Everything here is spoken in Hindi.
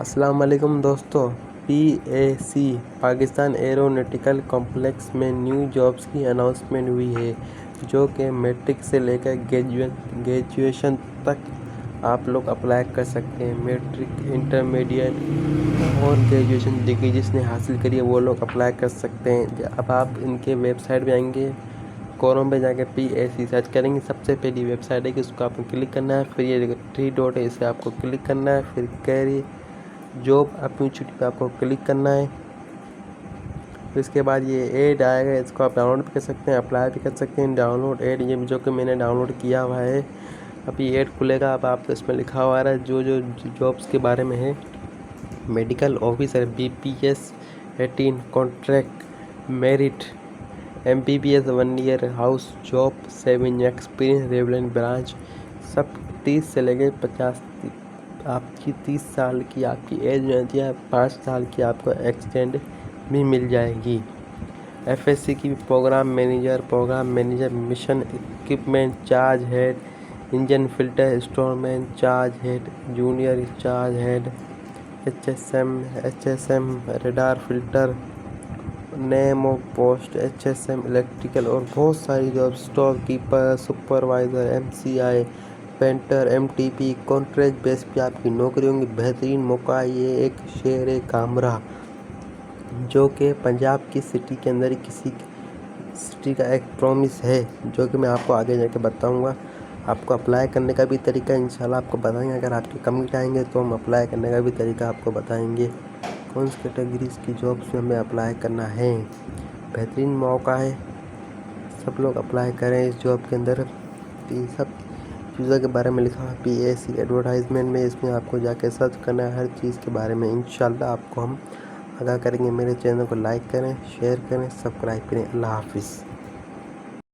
अस्सलाम वालेकुम दोस्तों। पीएसी पाकिस्तान एरोनॉटिकल कॉम्प्लेक्स में न्यू जॉब्स की अनाउंसमेंट हुई है, जो कि मैट्रिक से लेकर ग्रेजुएशन तक आप लोग अप्लाई कर सकते हैं। मैट्रिक, इंटरमीडिएट और ग्रेजुएशन डिग्री जिसने हासिल करी है वो लोग अप्लाई कर सकते हैं। अब आप इनके वेबसाइट पे आएंगे, क्रोम पे जाके पीएसी सर्च करेंगे। सबसे पहली वेबसाइट है कि उसको आपको क्लिक करना है, फिर ये 3 डॉट है इसे आपको क्लिक करना है, फिर कैरियर जॉब अपॉर्चुनिटी पे आपको क्लिक करना है। फिर इसके बाद ये ऐड आएगा, इसको आप डाउनलोड भी कर सकते हैं, अप्लाई भी कर सकते हैं। डाउनलोड ऐड, ये जो कि मैंने डाउनलोड किया हुआ है। अभी ऐड खुलेगा, अब आप इसमें लिखा हुआ है जो जॉब्स के बारे में है। Medical officer, BPS 18 contract merit, MBBS 1 year house job, 7 experience relevant branch, सब 30 से लेकर 50। आपकी 30 साल की आपकी एज रहती है, 5 साल की आपको एक्सटेंड भी मिल जाएगी। FSC की programme manager, mission equipment charge head, engine filter instalment charge head, junior charge head, HSM radar filter, name of post HSM electrical और बहुत सारी job, stock keeper, supervisor, MCI, painter, MTP। Contract base पे आपकी नौकरी होंगी। बेहतरीन मौका, ये एक शेर कामरा जो कि पंजाब की सिटी के अंदर ही किसी सिटी का एक प्रॉमिस है, जो कि मैं आपको आगे जाके बताऊंगा। आपको अप्लाई करने का भी तरीका इंशाल्लाह आपको बताएंगे। अगर आपके कमिट आएंगे तो हम अप्लाई करने का भी तरीका आपको बताएंगे, कौन सी कैटेगरीज की जॉब्स में हमें अप्लाई करना है। बेहतरीन मौका है, सब लोग अप्लाई करें इस जॉब के अंदर। सब चीज़ों के बारे में लिखा है पीएसी एडवर्टाइजमेंट में, इसमें आपको जाके सर्च करना है हर चीज़ के बारे में। इंशाल्लाह आपको हम आगाह करेंगे। मेरे चैनल को लाइक करें, शेयर करें, सब्सक्राइब करें। अल्लाह हाफिज़।